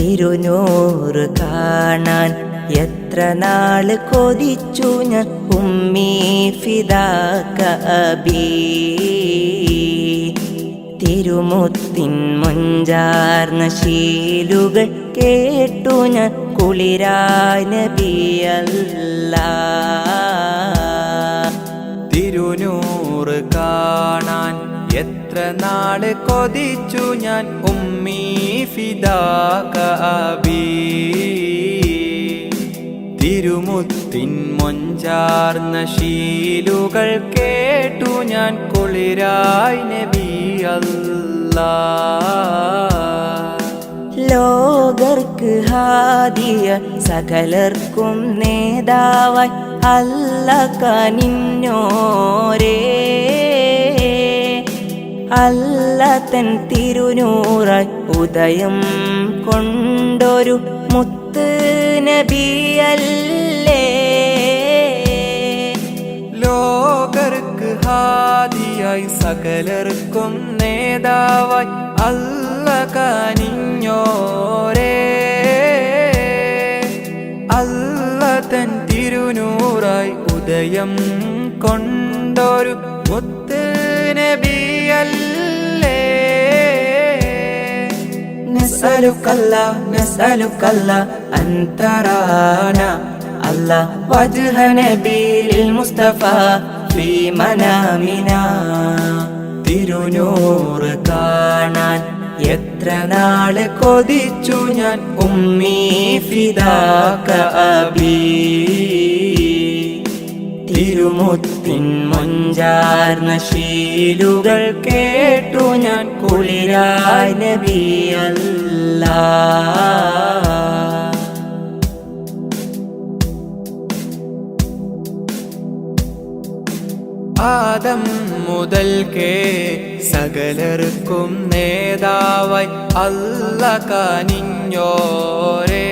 തിരുനൂറ് കാണാൻ എത്ര നാള് കൊതിച്ചു ഞാൻ ഉമ്മീ ഫിദാക അബീ. തിരുമുത്തിൻ മൊഞ്ചാർന്ന ശീലുകൾ കേട്ടു ഞാൻ കുളിരായ നബിയല്ലാ. തിരുനൂറ് കാണാൻ എത്ര നാള് കൊതിച്ചു ഞാൻ ഉമ്മീ ഫിദാക അബീ. തിരുമുത്തിൻ മൊഞ്ചാർന്ന ശീലുകൾ കേട്ടു ഞാൻ കുളിരായി നബിയല്ലാ. ലോകർക്ക് ഹാദിയ സകലർക്കും നേതാവായി അല്ല കനിഞ്ഞോരേ. അല്ല തൻ തിരുനൂറായി ഉദയം കൊണ്ടൊരു മുത്ത് നബിയല്ലേ. ലോകർക്ക് ഹാദിയായി സകലർക്കും നേതാവായി അല്ല കനിഞ്ഞോരേ. അല്ല തൻ തിരുനൂറായി ഉദയം കൊണ്ടൊരു മുത്ത് നബിയല്ലേ. നസ്അലുക്കല്ലാ നസ്അലുക്കല്ലാ അൻ തറാനാ അല്ലാ വജ്ഹ നബിയിൽ മുസ്തഫ ഫീ മനാമിനാ. തിരുനൂറ് കാണാൻ എത്ര നാള് കൊതിച്ചു ഞാൻ ഉമ്മീ ഫിദാക അബീ. തിരുമുത്തിൻ മൊഞ്ചാർന്ന ശീലുകൾ കേട്ടു ഞാൻ കുളിരായ നബിയല്ലാ. ആദം മുതൽക്കേ സകലർക്കും നേതാവായി അല്ല കനിഞ്ഞോരേ.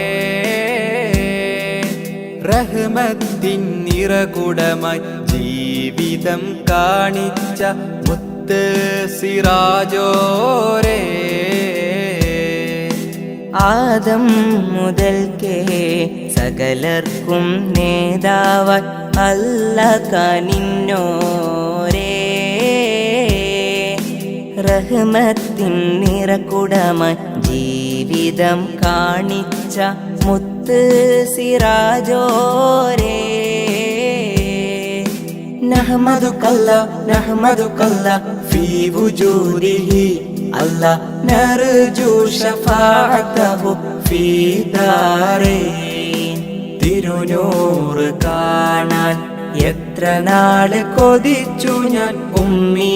റഹ്മത്തിൻ നിറകുടമായി ജീവിതം കാണിച്ച മുത്ത് സിറാജോരേ. ആദം മുതൽക്കേ സകലർക്കും നേതാവായി അല്ല കനിഞ്ഞോരേ. റഹ്മത്തിൻ നിറകുടമായി ജീവിതം കാണിച്ച മുത്ത് സിറാജോരേ. നഹ്മദുകല്ലാ നഹ്മദുകല്ലാ ഫീ വുജൂദിഹി അല്ലാ നർജു ശഫാഅതഹു ഫീ ദാരൈൻ. തിരുനൂറ് കാണാൻ എത്ര നാള് കൊതിച്ചു ഞാൻ ഉമ്മീ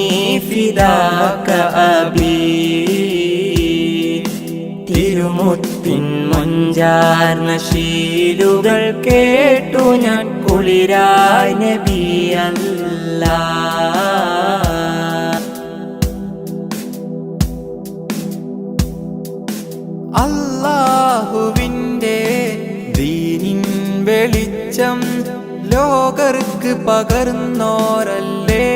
ഫിദാക അബീ. തിരുമുത്തിൻ മൊഞ്ചാർന്ന ശീലുകൾ കേട്ടു ഞാൻ കുളിരായ നബിയല്ലാ. അല്ലാഹുവിൻ്റെ ദീനിൻ വെളിച്ചം ലോകർക്ക് പകർന്നോരല്ലേ.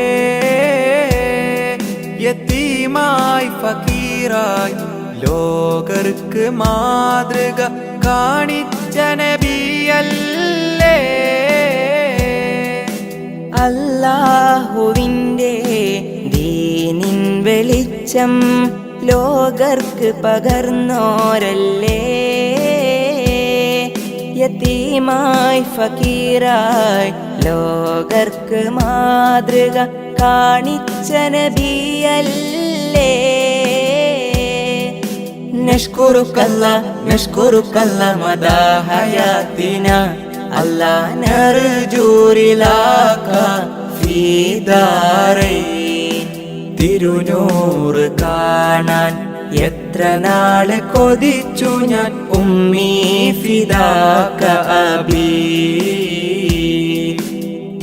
യതീമായി ഫക്കീറായി ലോകർക്ക് മാതൃക കാണിച്ച നബിയല്ലേ. അല്ലാഹുവിൻ്റെ ദീനിൻ വെളിച്ചം ലോകർക്ക് പകർന്നോരല്ലേ. യതീമായി ഫക്കീറായി ലോകർക്ക് മാതൃക കാണിച്ച നബിയല്ലേ. നഷ്കുറുക്കല്ലാ നഷ്കുറുക്കല്ലാ മദാ ഹയാത്തിനാ അല്ലാ നർജു റിലാക ഫീ ദാരൈൻ. തിരുനൂറ് കാണാൻ എത്ര നാള് കൊതിച്ചു ഞാൻ ഉമ്മീ ഫിദാക അബീ.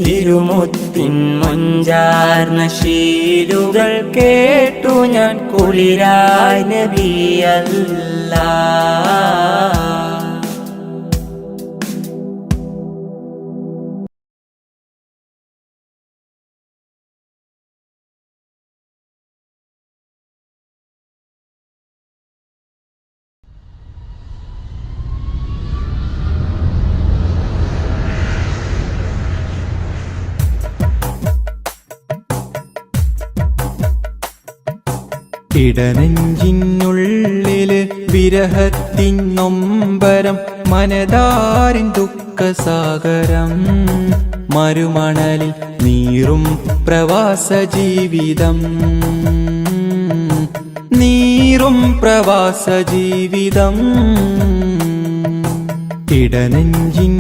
തിരുമുത്തിൻ മൊഞ്ചാർന്ന ശീലുകൾ കേട്ടു ഞാൻ കുളിരായ നബിയല്ലാ. ഇടനെഞ്ചിനുള്ളില് വിരഹത്തിൻ നൊമ്പരം മനതാരിൻ ദുഃഖസാഗരം മരുമണലിൽ നീറും പ്രവാസ ജീവിതം നീറും പ്രവാസ ജീവിതം ഇടനെഞ്ചിനുള്ളില്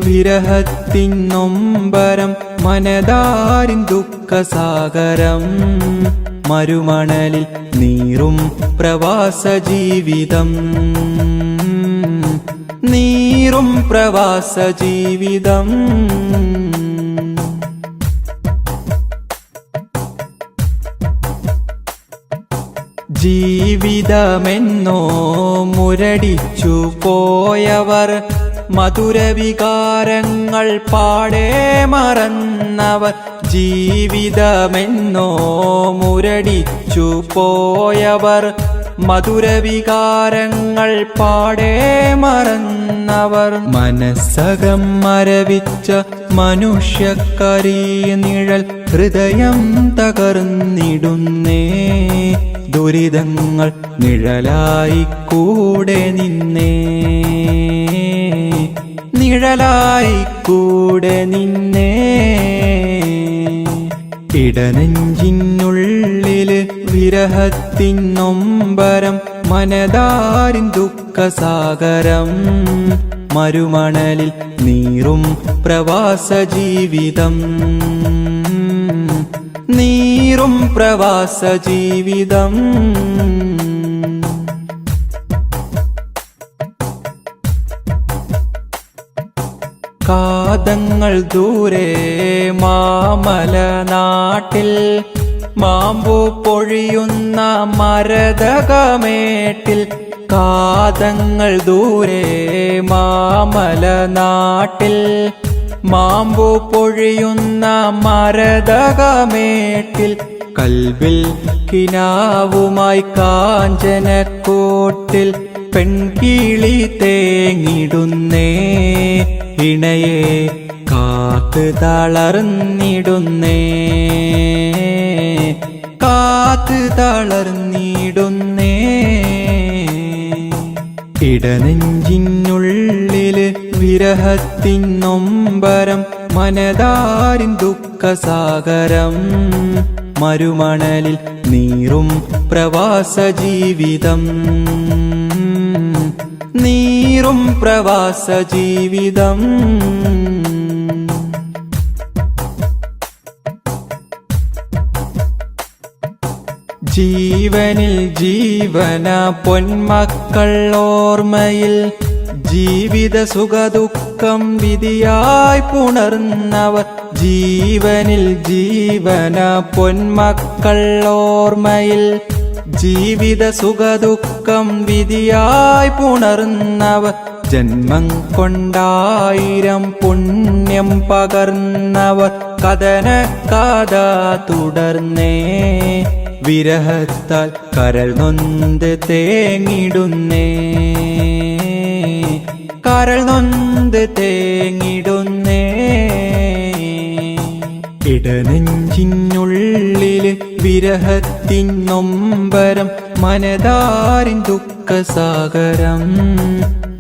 വിരഹത്തിൻ നൊമ്പരം മനതാരിൻ ദുഃഖസാഗരം മരുമണലിൽ നീറും പ്രവാസ ജീവിതം നീറും പ്രവാസ ജീവിതം ജീവിതമെന്നോ മുരടിച്ചു പോയവർ മധുരവികാരങ്ങൾ പാടെ മറന്നവർ ജീവിതമെന്നോ മുരടിച്ചു പോയവർ മധുരവികാരങ്ങൾ പാടെ മറന്നവർ മനസ്സകം മരവിച്ച മനുഷ്യക്കരീ നിഴൽ ഹൃദയം തകർന്നിടുന്നേ ദുരിതങ്ങൾ നിഴലായി കൂടെ നിന്നേ നിഴലായി കൂടെ നിന്നേ ഇടനെഞ്ചിനുള്ളില് വിരഹത്തിൻ നൊമ്പരം മനതാരിൻ ദുഃഖസാഗരം മരുമണലിൽ നീറും പ്രവാസ ജീവിതം നീറും പ്രവാസ ജീവിതം കാതങ്ങൾ ദൂരെ മാമല നാട്ടിൽ മാമ്പു പൊഴിയുന്ന മരതകമേട്ടിൽ കാതങ്ങൾ ദൂരെ മാമല നാട്ടിൽ മാമ്പു പൊഴിയുന്ന മരതകമേട്ടിൽ കൽബിൽ കിനാവുമായി കാഞ്ചനക്കോട്ടിൽ പെൺകിളി തേങ്ങിടുന്നേ ഇണയെ കാത്ത് തളർന്നിടുന്നേ കാത്ത് തളർന്നിടുന്നേ ഇടനെഞ്ചിനുള്ളില് വിരഹത്തിൻ നൊമ്പരം മനതാരിൻ ദുഃഖസാഗരം മരുമണലിൽ നീറും പ്രവാസ ജീവിതം നീറും പ്രവാസ ജീവിതം ജീവനിൽ ജീവന പൊന്മക്കൾ ഓർമ്മയിൽ ജീവിത സുഖദുഃഖം വിധിയായി പുണർന്നവർ ജീവനിൽ ജീവന പൊന്മക്കൾ ഓർമ്മയിൽ ജീവിത സുഖദുഃഖം വിധിയായി പുണർന്നവർ ജന്മം കൊണ്ടായിരം പുണ്യം പകർന്നവർ കഥന കഥ തുടർന്നേ വിരഹത്താൽ കരൾ നൊന്ത് തേങ്ങിടുന്നേ കരൾ നൊന്ത് തേങ്ങിടുന്നേ ഇടനെഞ്ചിനുള്ളില് വിരഹത്തിൻ നൊമ്പരം മനതാരിൻ ദുഃഖസാഗരം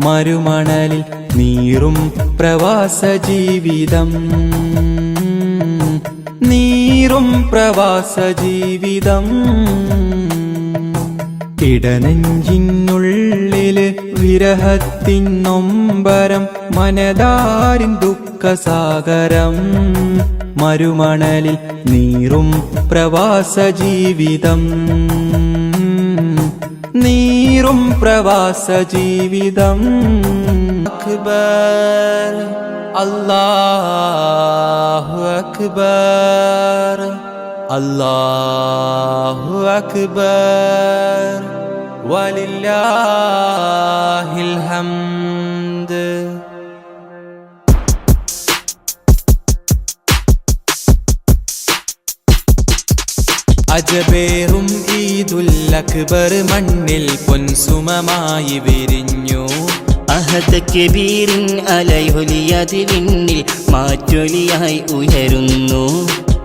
മരുമണലിൽ നീറും പ്രവാസ ജീവിതം നീറും പ്രവാസ ജീവിതം ഇടനെഞ്ചിനുള്ളില് വിരഹത്തിൻ നൊമ്പരം മനതാരിൻ ദുഃഖസാഗരം മരുമണലിൽ നീറും പ്രവാസ ജീവിതം നീറും പ്രവാസ ജീവിതം അക്ബർ അല്ലാഹു അക്ബർ അല്ലാഹു അക്ബർ വലില്ലാഹിൽ ഹംദ്. അജബേറും ഈദുൽ അക്ബർ മണ്ണിൽ പൊൻസുമമായി വിരിഞ്ഞു. അഹദ് കബീറിൻ അലയൊലിയതിൽ വിണ്ണിൽ മാറ്റൊലിയായി ഉയരുന്നു.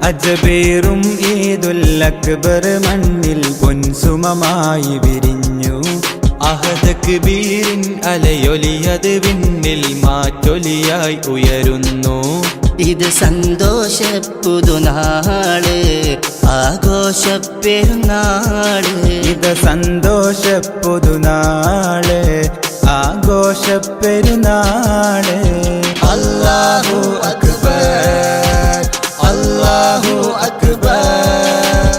അജബേറും ഈദുൽ അക്ബർ മണ്ണിൽ പൊൻസുമമായി വിരിഞ്ഞു. അഹദ് കബീറിൻ അലയൊലിയത് വിണ്ണിൽ മാറ്റൊലിയായി ഉയരുന്നു. ഇത് സന്തോഷപ്പുതുനാള് ആഘോഷപ്പെരുന്നാള്. ഇത് സന്തോഷപ്പുതുനാള് ആഘോഷപ്പെരുന്നാള്. അല്ലാഹു അക്ബർ അല്ലാഹു അക്ബർ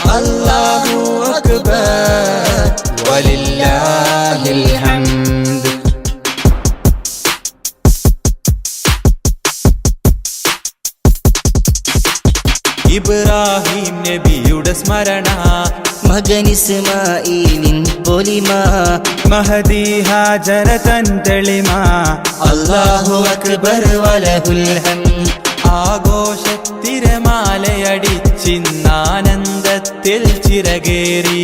അല്ലാഹു അക്ബർ വലില്ലാഹിൽ ഹംദ്. ഇബ്രാഹിം നബിയുടെ സ്മരണ, മകൻ ഇസ്മാഈലിൻ പൊലിമ, മഹദി ഹാജറ തൻ തെളിമ. അല്ലാഹു അക്ബർ വലഹുൽ ഹംദ്. ആഘോഷത്തിരമാലയടിച്ചിന്നാനന്ദത്തിൽ ചിറകേറി.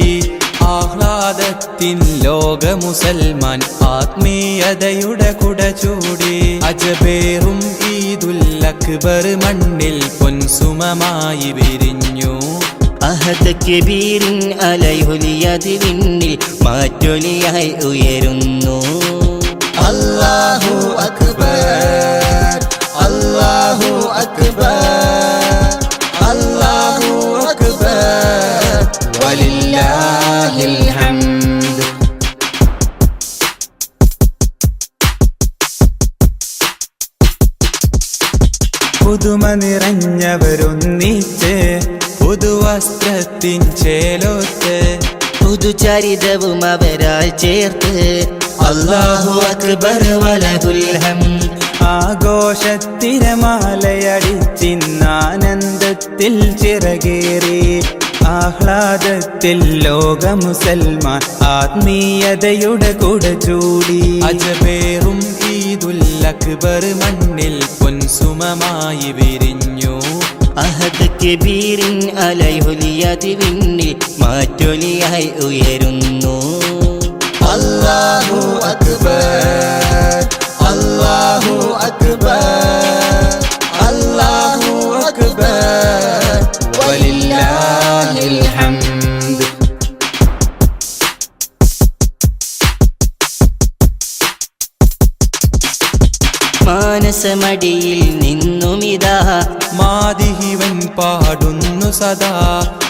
ആഹ്ലാദത്തിൻ ലോക മുസൽമാൻ ആത്മീയതയുടെ കുട ചൂടി. അജബേറും ഈദുൽ അക്ബർ മണ്ണിൽ പൊൻസുമമായി വിരിഞ്ഞു. അഹദ് കബീറിൻ അലയൊലിയത് വിണ്ണിൽ മാറ്റൊലിയായി ഉയരുന്നു. അല്ലാഹു അക്ബർ അല്ലാഹു അക്ബർ അല്ലാഹു അക്ബർ വലില്ലാഹിൽ ഹംദ്. പുതുമ നിറഞ്ഞവരൊന്നിച്ച് പുതുവസ്ത്രത്തിൻ ചേലോത്ത്. പുതുചരിതവും അവരാൽ ചേർത്ത്. അല്ലാഹു അക്ബർ വലഹുൽ ഹംദ്. ആഘോഷത്തിരമാലയടിച്ചിന്നാനന്ദത്തിൽ ചിറകേറി. ആഹ്ലാദത്തിൽ ലോക മുസൽമാൻ ആത്മീയതയുടെ കുട ചൂടി. അജബേറും ഈദുൽ അക്ബർ മണ്ണിൽ പൊൻസുമമായി വിരിഞ്ഞു. അഹദ് കബീറിൻ അലയൊലിയത് വിണ്ണിൽ മാറ്റൊലിയായി ഉയരുന്നു. അല്ലാഹു അക്ബർ അല്ലാഹു അക്ബർ അല്ലാഹു അക്ബർ വലില്ലാഹിൽ ഹംദ്. മാനസമടിയിൽ നിന്നുമിതാ മാദിഹിവൻ പാടുന്നു സദാ.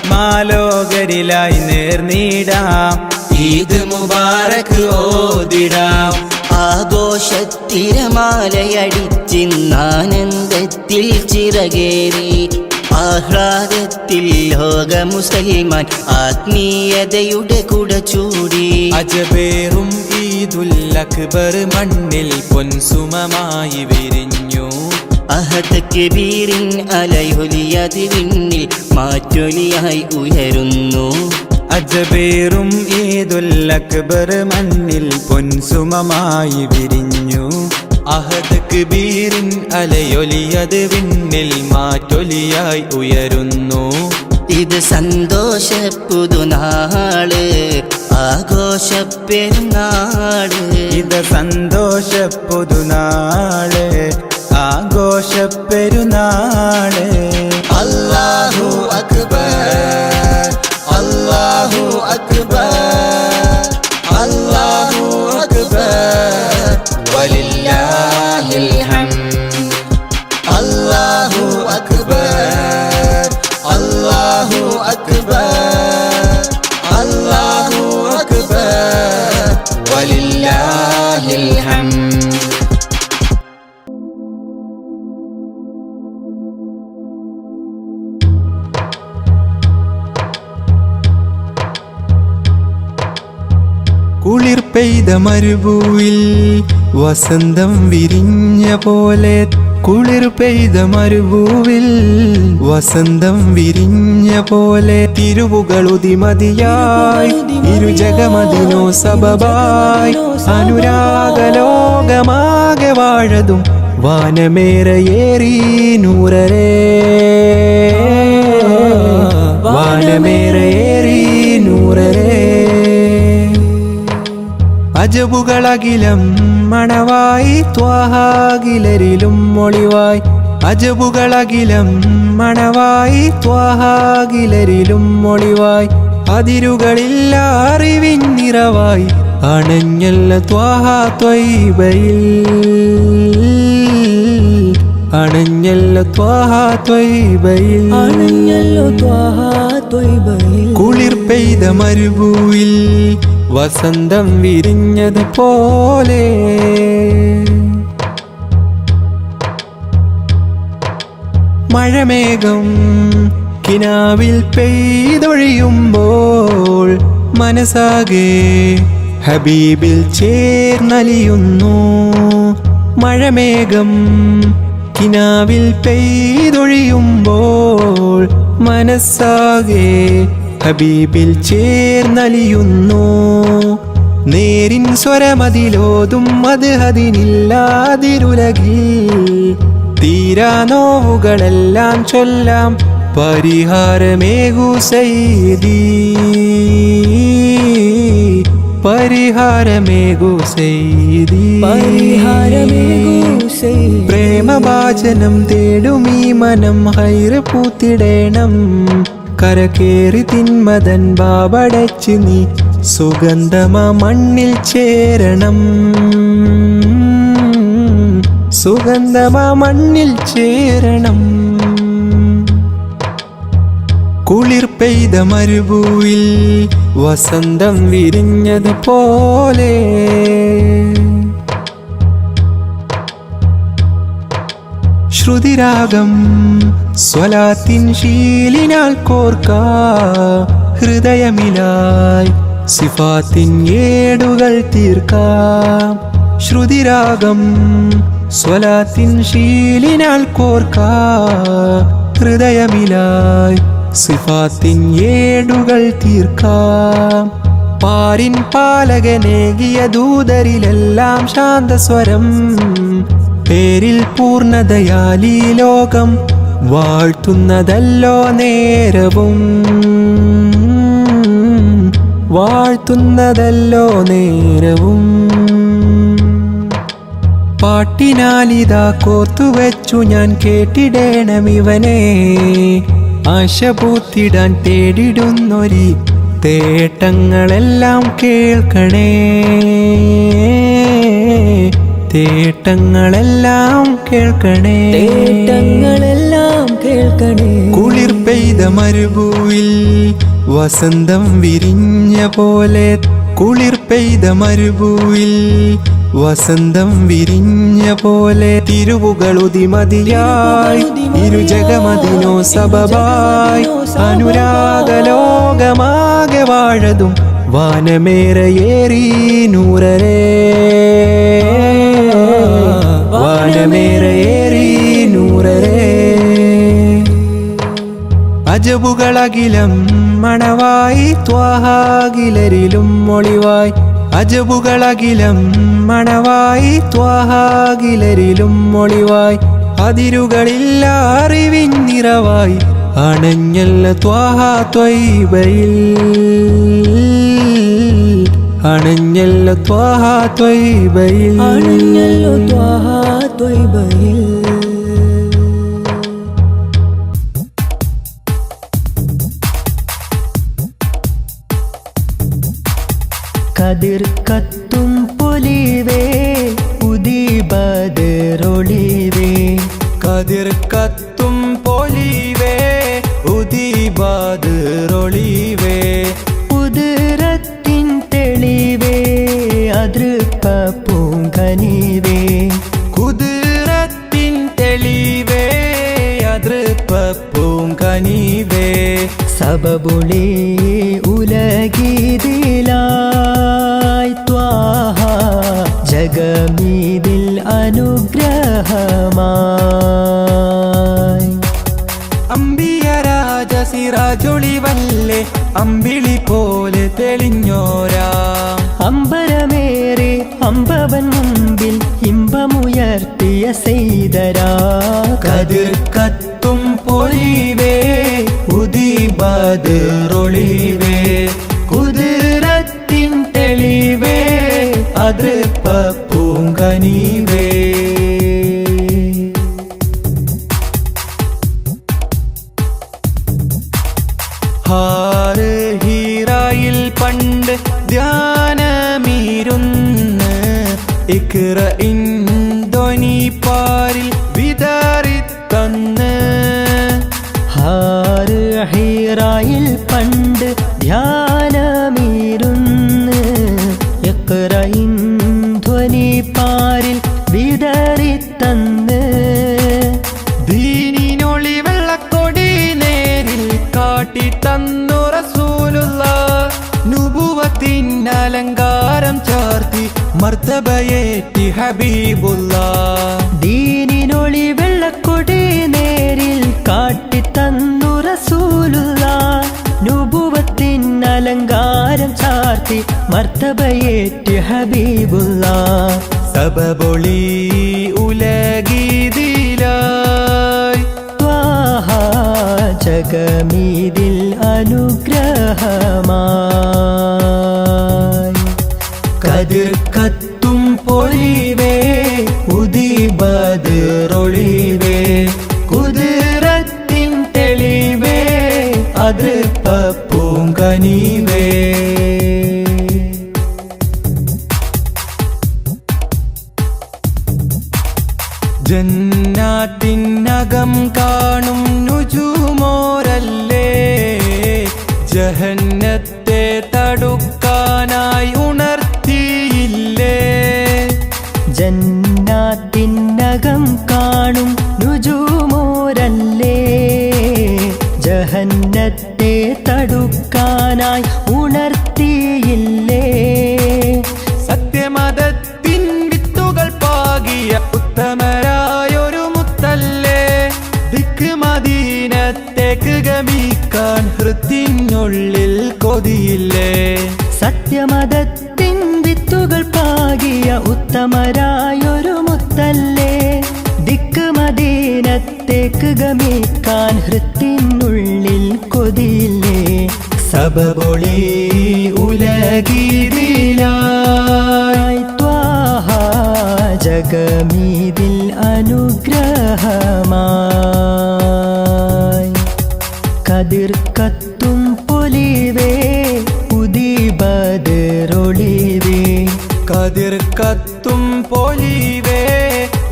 മാലോകരിലായി നേർനീടാം ഈദ് മുബാറക് ഓതിടാം. ആഘോഷത്തിരമാലയടിച്ചിന്നാനന്ദത്തിൽ ചിറകേറി. ആഹ്ലാദത്തിൽ ലോക മുസൽമാൻ ആത്മീയതയുടെ കുട ചൂടി. അജബേറും ഈദുൽ അക്ബർ മണ്ണിൽ പൊൻസുമമായി വിരിഞ്ഞു. അഹദ് കബീറിൻ അലയൊലിയത് വിണ്ണിൽ മാറ്റൊലിയായി ഉയരുന്നു. അജബേറും ഈദുൽ അക്ബർ മണ്ണിൽ പൊൻസുമമായി വിരിഞ്ഞു. അഹദ് കബീറിൻ അലയൊലിയത് വിണ്ണിൽ മാറ്റൊലിയായി ഉയരുന്നു. ഇത് സന്തോഷപ്പുതുനാള് ആഘോഷപ്പെരുന്നാള്. ഇത് സന്തോഷപ്പുതുനാള് ആഘോഷപ്പെരുന്നാള്. അല്ലാഹു അക്ബർ അല്ലാഹു അക്ബർ അല്ലാഹു അക്ബർ വലില്ലാഹിൽ ഹംദ്. അല്ലാഹു അക്ബർ അല്ലാഹു അക്ബർ അല്ലാഹു അക്ബർ വലില്ലാഹിൽ ഹംദ്. കുളിർ പെയ്ത മരുഭൂവിൽ വസന്തം വിരിഞ്ഞ പോലെ. കുളിർ പെയ്ത മരുഭൂവിൽ വസന്തം വിരിഞ്ഞ പോലെ. തിരുവുകളുതിമതിയായി ഇരുജഗമതിനോ സബബായി. അനുരാഗലോകമാകെ വാഴതും വാനമേറയേറി നൂറരേ. വാനമേറയേറി നൂറരേ. അജബുകളകിലം മണവായി ത്വാഹാകിലരിലും മൊളിവായി. അജബുകളകിലം മണവായി ത്വാഹാകിലരിലും ഒളിവായി അതിരുകളില്ല അറിവിൻ നിറവായി അണഞ്ഞല്ല ത്വാഹ ത്വയ്ബയിൽ അണഞ്ഞല്ല ത്വാഹ ത്വയ്ബയിൽ കുളിർ പെയ്ത മരുഭൂവിൽ വസന്തം വിരിഞ്ഞത് പോലെ മഴമേഘം കിനാവിൽ പെയ്തൊഴിയുമ്പോൾ മനസ്സാകെ ഹബീബിൽ ചേർന്നലിയുന്നു. മഴമേഘം കിനാവിൽ പെയ്തൊഴിയുമ്പോൾ മനസ്സാകെ ഹബീബിൽ ചേർന്നലിയുന്നു. നേരിൻ സ്വരമതിലോതും അത് അതിനില്ലാതിരുലകിൽ തീരാ നോവുകളെല്ലാം ചൊല്ലാം പരിഹാരമേകു സയ്യിദി പരിഹാരമേകു സയ്യിദി പ്രേമഭാജനം തേടുമീ മനം ഹൈറ് പൂത്തിടേണം. കരകേറി തിന്മതൻ ബാബടച്ച് നീ സുഗന്ധമ മണ്ണിൽ ചേരണം. സുഗന്ധമ മണ്ണിൽ ചേരണം. കുളിർ പെയ്ത മരുഭൂവിൽ വസന്തം വിരിഞ്ഞത് പോലെ ശ്രുതിരാഗം സ്വലാത്തിൻ ശീലിനാൽ കോർക്കാ ഹൃദയമിലായി സിഫാത്തിൻ ഏടുകൾ തീർക്കാം. ശ്രുതിരാഗം സ്വലാത്തിൻ ശീലിനാൽ കോർക്കാ ഹൃദയമിലായി സിഫാത്തിൻ ഏടുകൾ തീർക്കാം. പാരിൻ പാലകനേകിയ ദൂതരിലെല്ലാം ശാന്തസ്വരം പേരിൽ പൂർണ്ണതയാലീ ലോകം വാഴ്ത്തുന്നതല്ലോ നേരവും വാഴ്ത്തുന്നതല്ലോ നേരവും. പാട്ടിനാലിതാ കോർത്തുവെച്ചു ഞാൻ കേട്ടിടേണമിവനെ ആശപൂത്തിടാൻ തേടിടുന്നൊരി തേട്ടങ്ങളെല്ലാം കേൾക്കണേ തേട്ടങ്ങളെല്ലാം കേൾക്കണേ തേട്ടങ്ങളെല്ലാം കേൾക്കണേ. കുളിർ പെയ്ത മരുഭൂവിൽ വസന്തം വിരിഞ്ഞ പോലെ കുളിർ പെയ്ത മരുഭൂവിൽ വസന്തം വിരിഞ്ഞ പോലെ തിരുവുകളുതിമതിയായി ഇരുജഗമതിനോ സബബായി അനുരാഗലോകമാകെ വാഴതും വാനമേറയേറി നൂറരേ വാനമേറയേറി നൂറരേ. അജബുകളകിലം മണവായി ത്വാഹാകിലരിലും ഒളിവായി അജബുകളകിലം മണവായി ത്വാഹാകിലരിലും ഒളിവായി അതിരുകളില്ല അറിവിൻ നിറവായി അണഞ്ഞല്ല ത്വാഹ ത്വയ്ബയിൽ അണഞ്ഞല്ല ത്വാഹ ത്വയ്ബയിൽ അണഞ്ഞല്ലോ ത്വാഹ ത്വയ്ബയിൽ. കതിർ കത്തും പൊലിവേ ഉദിബദറൊളിവേ കതിർ കത്തും പൊലിവേ ഉദിബദറൊളിവേ കുതിരത്തിൻ തെളിവേ അതൃപ്പ പൂങ്കനിവേ കുതിരത്തിൻ തെളിവേ അതൃപ്പ പൂങ്കനിവേ സബബുളി ഉലഗീതിലായി ത്വാഹ ജഗമീതിൽ അനുഗ്രഹമായി അമ്പിയ രാജ സിറാജൊളിവല്ലേ അമ്പിളി പോലെ തെളിഞ്ഞോരാ അമ്പരമേറെ അമ്പവൻ മുമ്പിൽ ഇമ്പമുയർത്തിയ സെയ്തരാ കതിർ കത്തും പൊലിവേ ഉദിബദറൊളിവേ കുതിരത്തിൻ തെളിവേ അതൃപ്പ പൂങ്കനിവേ ഹാറ് ഹീറായിൽ പണ്ട് ധ്യാനമീരുന്ന് ഇക്റ ഇൻ ധ്വനി പാരിൽ വിതറിത്തന്ന്. ഹാറ് ഹീറായിൽ പണ്ട് ധ്യാനമീരുന്ന് ഇക്റ ഇൻ ധ്വനി പാരിൽ വിതറിത്തന്ന്. ദീനിനൊളി വെള്ളക്കൊടി നേരിൽ കാട്ടി തന്നു റസൂലുള്ളാഹ്. നുബുവത്തിൻ അലങ്കാരം ചാർത്തി മർത്തബയേറ്റി ഹബീബുള്ളാഹ്. ദീനിനൊളി വെള്ളക്കൊടി നേരിൽ കാട്ടി തന്നു റസൂലുള്ളാഹ്. നുബുവത്തിൻ അലങ്കാരം ചാർത്തി മർത്തബയേറ്റി ഹബീബുള്ളാഹ്. സബബൊളി ഉലഗീതിലായി ത്വാഹ ജഗമീതിൽ അനുഗ്രഹമായി. കതിർ കത്തും പൊലിവേ ഉദിബദ്റൊളിവേ കുതിരത്തിൻ തെളിവേ അതൃപ്പൂങ്കനിവേ. ജന്നാത്തിനകം കാണും നുജുമോരല്ലേ ജഹന്നത്തെ തടുക്കാനായി ഉണർത്തിയില്ലേ. ജന്നാത്തിനകം കാണും നുജുമോരല്ലേ ജഹന്നത്തെ തടുക്കാനായി ഉണർത്തിയില്ലേ. സത്യമതത്തിൻ വിത്തുകൾ പാകിയ ഉത്തമരായൊരു മുത്തല്ലേ ദിക്ക് മദീനത്തേക്ക് ഗമിക്കാൻ ഹൃത്തിനുള്ളിൽ കൊതിയില്ലേ. സത്യമതത്തിൻ വിത്തുകൾ പാകിയ ഉത്തമരായൊരു മുത്തല്ലേ ദിക്ക് മദീനത്തേക്ക് ഗമിക്കാൻ ഹൃത്തിനുള്ളിൽ കൊതിയില്ലേ. സബബൊളി ഉലഗീതിലായി ത്വാഹ ജഗമീതിൽ അനുഗ്രഹമായി. കതിർ കത്തും പൊലിവേ ഉദിബദ്റൊളിവേ കതിർ കത്തും പൊലിവേ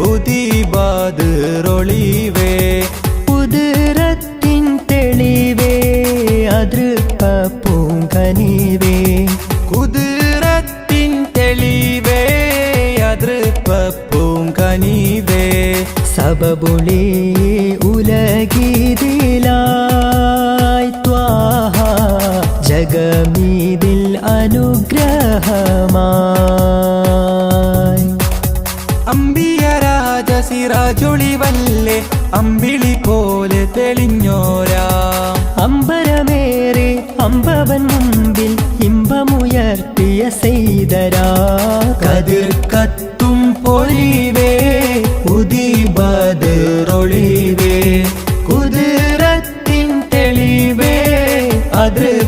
ഉദിബദ്റൊളിവേ കുതിരത്തിൻ തെളിവേ അതൃപ്പൂങ്കനിവേ. കുതിരത്തിൻ തെളിവേ അതൃപ്പൂങ്കനിവേ. സബബുളി ഉലഗീതിലായി ത്വാഹ ജഗമീതിൽ അനുഗ്രഹമായി. അമ്പിയ രാജ സിറാജൊളിവല്ലേ അമ്പിളി പോലെ തെളിഞ്ഞോരാ. അമ്പരമേറെ അമ്പവൻ മുമ്പിൽ ഇമ്പമുയർത്തിയ സെയ്തരാ. കതിർ കത്തും പൊലിവേ ഉദിബദ്റൊളിവേ കുതിരത്തിൻ തെളിവേ അതൃപ്പൂങ്കനിവേ.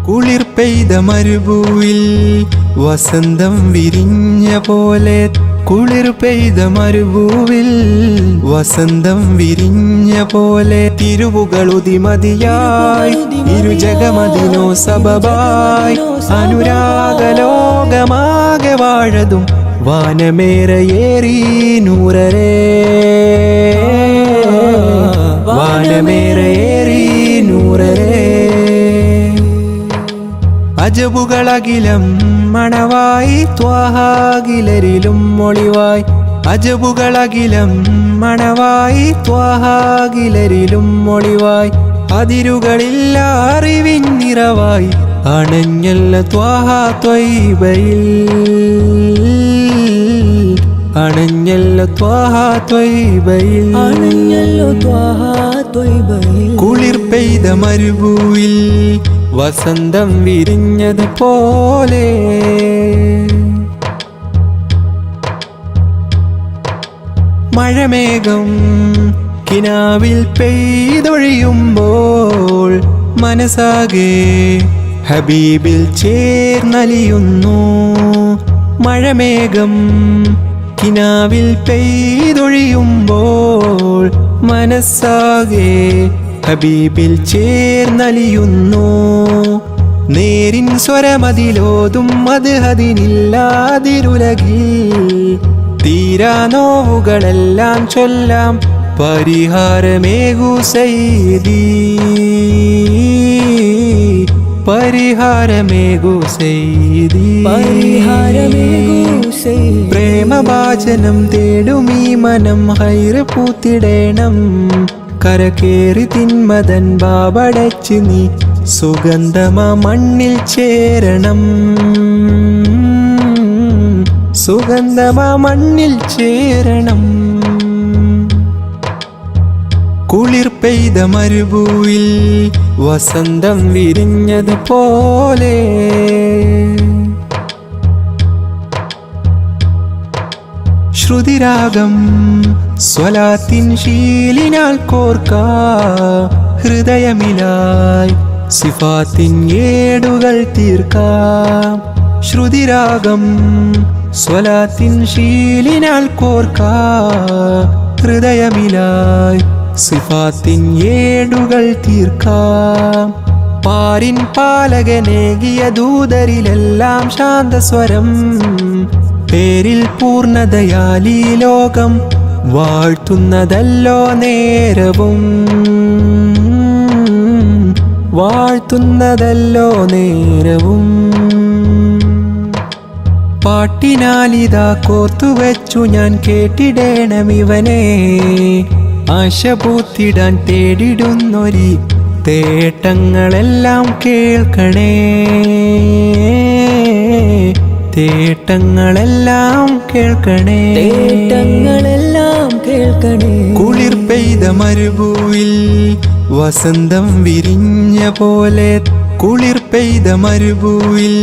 കുളിർ പെയ്ത മരുഭൂവിൽ വസന്തം വിരിഞ്ഞ പോലെ കുളിർ പെയ്ത മരുഭൂവിൽ വസന്തം വിരിഞ്ഞ പോലെ തിരുവുകളുതിമതിയായി ഇരുജഗമതിനോ സബബായി അനുരാഗലോകമാകെ വാഴതും വാനമേറയേറി നൂറരേ വാനമേറയേറി നൂറരേ. അജബുകളകിലം മണവായി ത്വാഹാകിലരിലും മൊളിവായി അജബുകളകിലം മണവായി ത്വാഹാകിലരിലും മൊളിവായി അതിരുകളില്ല അറിവിൻ നിറവായി അണഞ്ഞല്ല ത്വാഹ ത്വയ്ബയിൽ അണഞ്ഞല്ല ത്വാഹ ത്വയ്ബയിൽ കുളിർ പെയ്ത മരുഭൂവിൽ വസന്തം വിരിഞ്ഞത് പോലെ മഴമേഘം കിനാവിൽ പെയ്തൊഴിയുമ്പോൾ മനസ്സാകെ ഹബീബിൽ ചേർന്നലിയുന്നു. മഴമേഘം കിനാവിൽ പെയ്തൊഴിയുമ്പോൾ മനസ്സാകെ ഹബീബിൽ ചേർന്നലിയുന്നു. നേരിൻ സ്വരമതിലോതും അത് അതിനില്ലാതിരുലകിൽ തീരാ നോവുകളെല്ലാം ചൊല്ലാം പരിഹാരമേകു സയ്യിദി, പരിഹാരമേകു സയ്യിദി, പ്രേമഭാജനം തേടുമീ മനം ഹൈറ് പൂത്തിടേണം. കരകേറി തിന്മതൻ ബാബടച്ച് നീ സുഗന്ധമാ മണ്ണിൽ ചേരണം, സുഗന്ധമാ മണ്ണിൽ ചേരണം. കുളിർ പെയ്ത മരുഭൂവിൽ വസന്തം വിരിഞ്ഞതുപോലെ ശ്രുതിരാഗം സ്വലാത്തിൻ ശീലിനാൽ കോർക്ക ഹൃദയമിലായി സിഫാത്തിൻ ഏടുകൾ തീർക്കാം. ശ്രുതിരാഗം സ്വലാത്തിൻ ശീലിനാൽ കോർക്ക ഹൃദയമിലായി സിഫാത്തിൻ ഏടുകൾ തീർക്കാം. പാരിൻ പാലകനേകിയ ദൂതരിലെല്ലാം ശാന്തസ്വരം പേരിൽ പൂർണ്ണതയാലീ ലോകം വാഴ്ത്തുന്നതല്ലോ നേരവും, വാഴ്ത്തുന്നതല്ലോ നേരവും. പാട്ടിനാലിതാ കോർത്തുവച്ചു ഞാൻ കേട്ടിടേണമിവനെ, ആശ പൂത്തിടാൻ തേടിടുന്നൊരി തേട്ടങ്ങളെല്ലാം കേൾക്കണേ, തേട്ടങ്ങളെല്ലാം കേൾക്കണേ, തേട്ടങ്ങളെല്ലാം കേൾക്കണേ. കുളിർ പെയ്ത മരുഭൂവിൽ വസന്തം വിരിഞ്ഞ പോലെ, കുളിർ പെയ്ത മരുഭൂവിൽ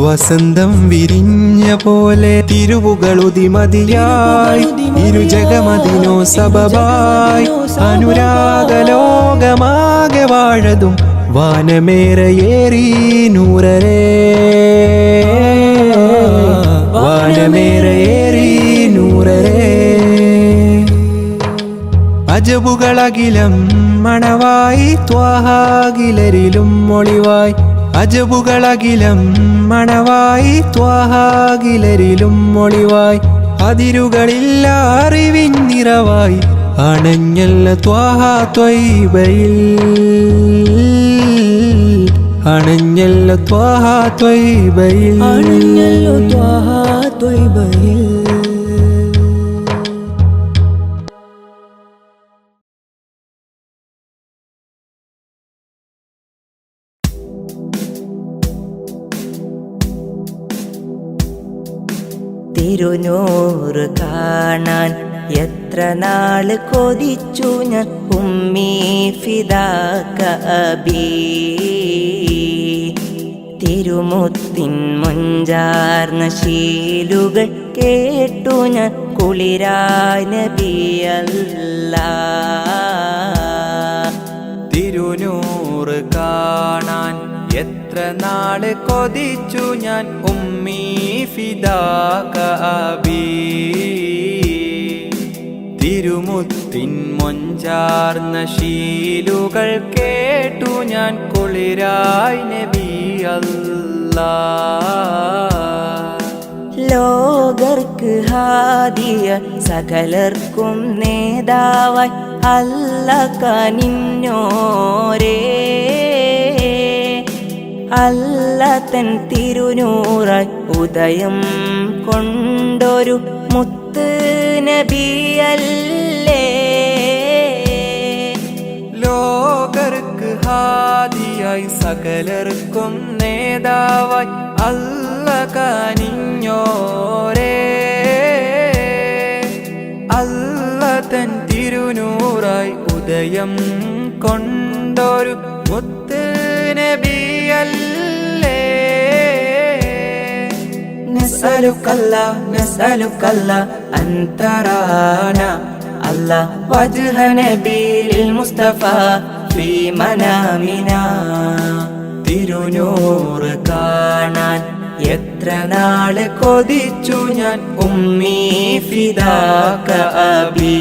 വസന്തം വിരിഞ്ഞ പോലെ തിരുവുകളുതിമതിയായി ഇരുജഗമതിനോ സബബായി അനുരാഗലോകമാകെ വാഴതും വാനമേറയേറി നൂറരേ, വാനമേറയേറി നൂറരേ. അജബുകളകിലം മണവായി ത്വാഹാകിലരിലും മൊളിവായി, അജബുകളകിലം മണവായി ത്വാഹാകിലരിലും മൊളിവായി. അതിരുകളില്ല അറിവിൻ നിറവായി അണഞ്ഞല്ല ത്വാഹാ ത്വയ്ബയിൽ, അണഞ്ഞല്ല ത്വാഹാ ത്വയ്ബയിൽ, അണഞ്ഞല്ലോ ത്വാഹാ ത്വയ്ബയിൽ. തിരുനൂറ് കാണാൻ എത്ര നാള് കൊതിച്ചു ഞാൻ ഉമ്മീ ഫിദാക അബീ. തിരുമുത്തിൻ മുഞ്ചാർന്ന ശീലുകൾ കേട്ടു ഞാൻ കുളിരായ നബിയല്ലാ. തിരുനൂറ് കാണാൻ എത്ര നാള് കൊതിച്ചു ഞാൻ ഉമ്മീ ഫിദാക അബീ. തിരുമുത്തിൻ മൊഞ്ചാർന്ന ശീലുകൾ കേട്ടു ഞാൻ കുളിരായി നബിയല്ലാ. ലോകർക്ക് ഹാദിയ സകലർക്കും നേതാവായി അല്ല കനിഞ്ഞോരേ. അല്ല തൻ തിരുനൂറായി ഉദയം കൊണ്ടൊരു മുത്ത് നബിയല്ലേ. ലോകർക്ക് ഹാദിയായി സകലർക്കും നേതാവായി അല്ല കനിഞ്ഞോരേ. അല്ല തൻ തിരുനൂറായി ഉദയം കൊണ്ടൊരു മുത്ത് നബിയല്ലേ. نسألك الله أن ترانا الله وجه نبي المصطفى في منامنا തിരുനൂറ് കാണാൻ എത്ര നാള് കൊതിച്ചു ഞാൻ ഉമ്മീ ഫിദാക അബീ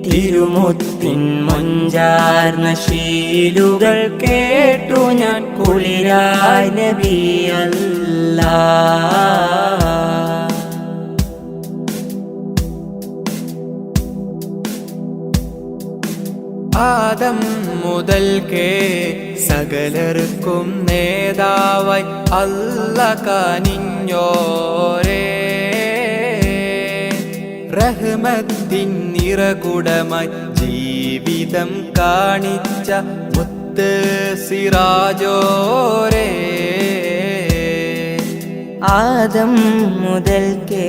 തിരുമുത്തിൻ മൊഞ്ചാർന്ന ശീലുകൾ കേട്ടു ഞാൻ കുളിരായി നബി അല്ലാഹ് ആദം മുതൽക്കേ സകലർക്കും നേതാവായി അല്ല കനിഞ്ഞോരേ റഹ്മത്തിൻ നിറകുടമായി ജീവിതം കാണിച്ച മുത്ത് സിറാജോരേ ആദം മുതൽക്കേ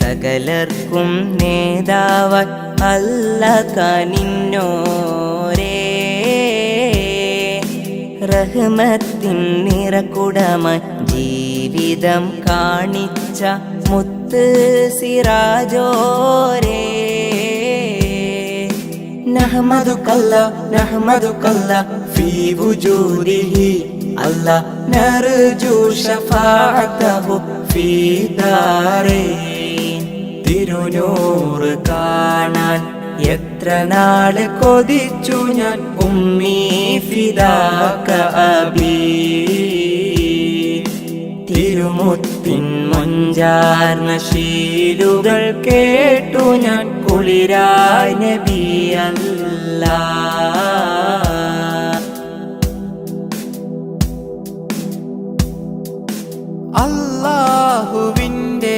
സകലർക്കും നേതാവായി അല്ല കനിഞ്ഞോരേ റഹ്മത്തിൻ നിറകുടമായി ജീവിതം കാണിച്ച മുത്ത് സിറാജോരേ നഹ്മദുകല്ല ഫീ വുജൂദിഹി അല്ലാ നർജു ശഫാഅതഹു ഫീ ദാരൈൻ തിരുനൂറ് കാണാൻ എത്ര നാള് കൊതിച്ചു ഞാൻ ഉമ്മീ ഫിദാക അബീ തിരുമുത്തിൻ മൊഞ്ചാർന്ന ശീലുകൾ കേട്ടു ഞാൻ കുളിരായി നബി അല്ലാഹ് അല്ലാഹുവിൻ്റെ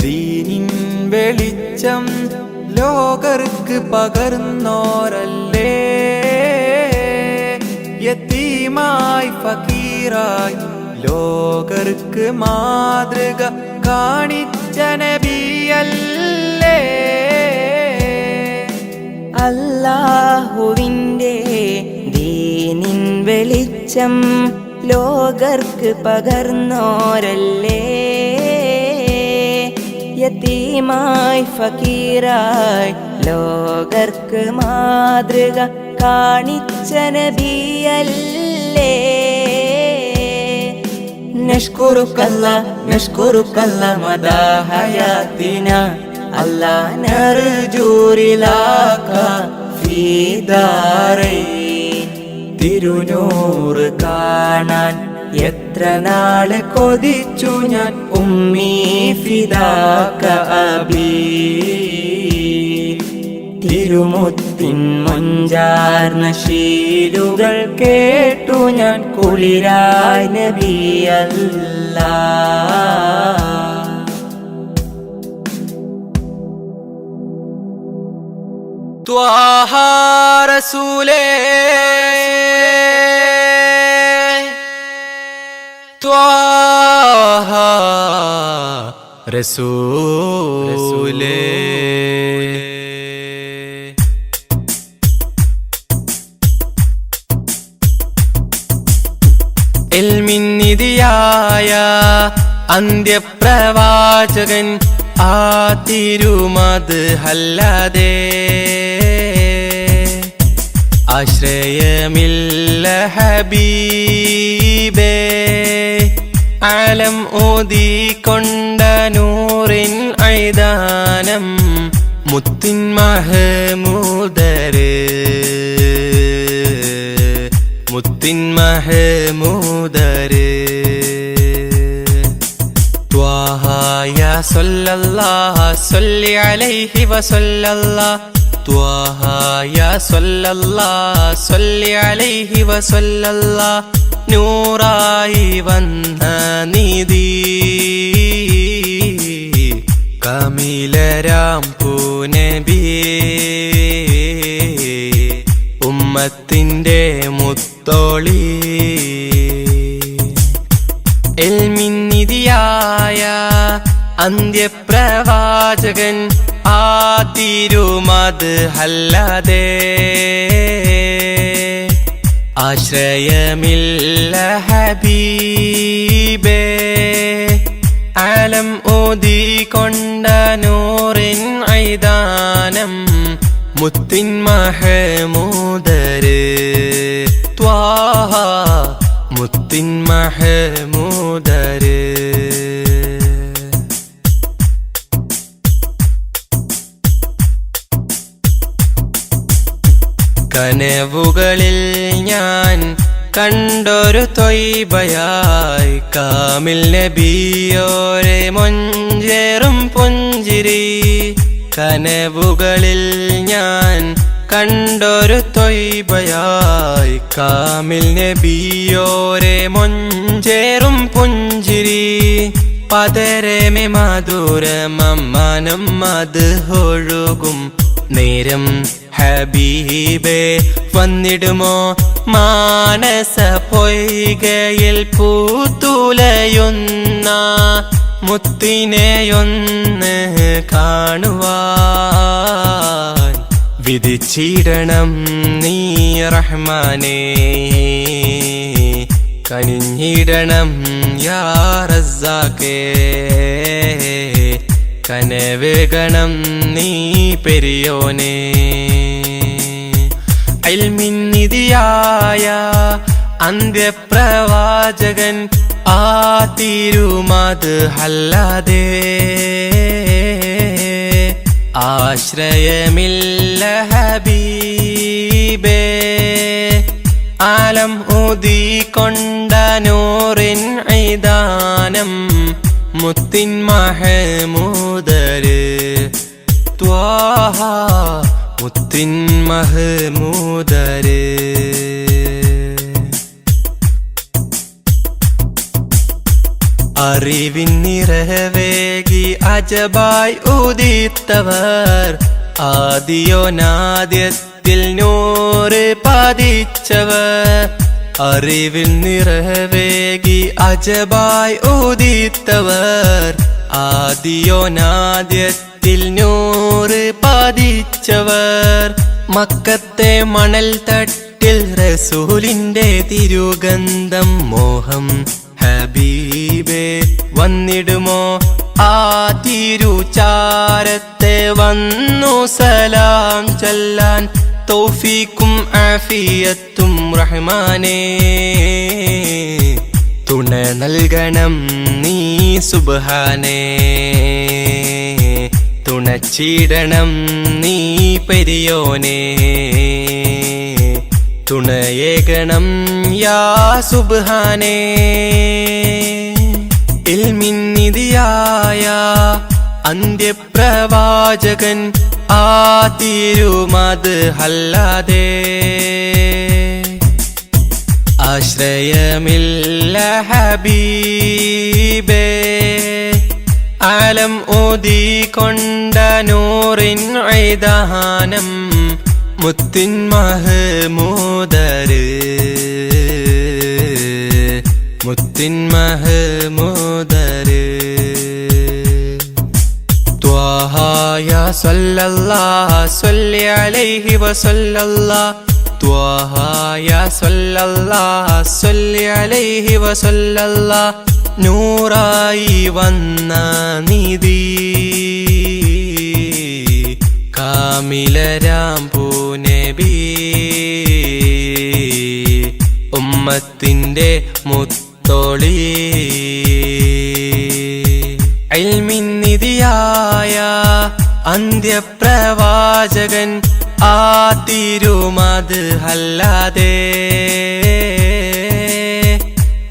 ദീനിൻ വെളിച്ചം ലോകർക്ക് പകർന്നോരല്ലേ യതീമായി ഫക്കീറായി ലോകർക്ക് മാതൃക കാണിച്ച നബിയല്ലേ അല്ലാഹുവിൻ്റെ ദീനിൻ വെളിച്ചം ലോകർക്ക് പകർന്നോരല്ലേ യതീമായി ഫക്കീറായി ലോകർക്ക് മാതൃക കാണിച്ച നബിയല്ലേ നഷ്കുറുക്കല്ല മദാ ഹയാത്തിനാ അല്ലാ നർജു റിലാക ഫീ ദാരൈൻ തിരുനൂറ് കാണാൻ എത്ര നാള് കൊതിച്ചു ഞാൻ ഉമ്മീ ഫിദാക അബീ തിരുമുത്തിൻ മൊഞ്ചാർന്ന ശീലുകൾ കേട്ടു ഞാൻ കുളിരായി നബി അല്ലാഹ് ത്വാഹ റസൂലേ ത്വാഹ റസൂലേ ഇൽമിൻ നിധിയായ അന്ത്യപ്രവാചകൻ ആ തിരുമത് ഹല്ലദേ ആശ്രയമില്ല ഹബീബേ ആലം ഓതിക്കൊണ്ട നൂറിൻ ഐദാനം മുത്തിൻ മഹമൂദര് മുത്തിൻ മഹമൂദര് ത്വാഹ യാ സല്ലല്ലാഹു സല്ലി അലൈഹി വസല്ലല്ലാഹു ത്വാഹ യാ സല്ലല്ലാഹു സല്ലി അലൈഹി വസല്ലല്ലാഹു നൂറായി വന്ന നിധി കമിലരാം പൂനബിയേ ഉമ്മത്തിൻ്റെ മുത്തോളി ഇൽമിൻ നിധിയായ അന്ത്യപ്രവാചകൻ ആ തിരുമത് ഹല്ലദേ ആശ്രയമില്ല ഹബീബേ മുത്തിൻ മഹമൂദര് ത്വാഹ മുത്തിൻ മഹമൂദര് കനവുകളിൽ ഞാൻ കണ്ടൊരു തൊയ്ബയായി കാമിൽ നബിയോരെ മൊഞ്ചേറും പുഞ്ചിരി കനവുകളിൽ ഞാൻ കണ്ടൊരു തൊയ്ബയായി കാമിൽ നബിയോരെ മൊഞ്ചേറും പുഞ്ചിരി പതരമേ മധുരമനം അത് ഒഴുകും നേരം ഹബീബേ വന്നിടുമോ മാനസ പൊയ്കയിൽ പൂത്തുലയുന്ന മുത്തിനെയൊന്ന് കാണുവാൻ വിധിച്ചിടണം നീ റഹ്മാനേ കനിഞ്ഞിടണം യാ റസ്സാഖേ കനവേകണം നീ പെരിയോനേ ഇൽമിന്നിധിയായ അന്ത്യപ്രവാചകൻ ആ തിരുമത് അല്ലാതെ ആശ്രയമില്ല ഹബീബേ ആലം ഊതിക്കൊണ്ട നൂറിൻ ഐദാനം മുത്തിൻ മഹമൂദര് ത്വാഹ മുത്തിൻ മഹമൂദര് അറിവിൻ നിറവേകി അജബായി ഉദിത്തവർ ആദിയോനാദ്യത്തിൽ നൂറ് പതിച്ചവർ അറിവിൻ നിറവേകി അജബായി ഉദിത്തവർ ആദിയോനാദ്യത്തിൽ നൂറ് പതിച്ചവർ മക്കത്തെ മണൽ തട്ടിൽ റസൂലിന്റെ തിരുഗന്ധം മോഹം ഹബീബേ വന്നിടുമോ ആ തിരുചാരത്തെ വന്നു സലാം ചൊല്ലാൻ തൗഫീക്കും ആഫിയത്തും റഹ്മാനേ തുണ നൽകണം നീ സുബ്ഹാനേ തുണച്ചിടണം നീ പെരിയോനേ തുണയേകണം യാ സുബ്ഹാനേ ഇൽമിന്നിധിയായ അന്ത്യപ്രവാചകൻ ആ തിരുമത് അല്ലാതെ ആശ്രയമില്ല ഹബീബേ ആലം ഊതിക്കൊണ്ട നൂറിൻ ഐദാനം മുത്തിൻ മഹമൂദര് മുത്തിൻ മഹമൂദര് ത്വാഹ യാ സല്ലല്ലാഹു സ്വല്ലി അലൈഹി വസല്ലല്ലാഹു ത്വാഹ യാ സല്ലല്ലാഹു സ്വല്ലി അലൈഹി വസല്ലല്ലാഹു നൂറായി വന്ന നിധി കാമിലരാം പൂനബി ഉമ്മത്തിന്റെ മുത്തോളി ഇൽമിന്നിധിയായ അന്ത്യപ്രവാചകൻ ആ തിരുമത് അല്ലാതെ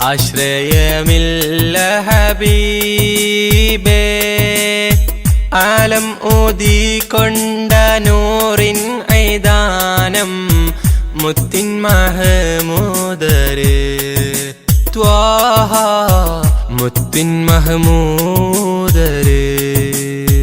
ആശ്രയമില്ല ഹബീബേ ആലം ഊതിക്കൊണ്ട നൂറിൻ ഐദാനം മുത്തിൻ മഹമൂദര് ത്വാഹ മുത്തിൻ മഹമൂദര്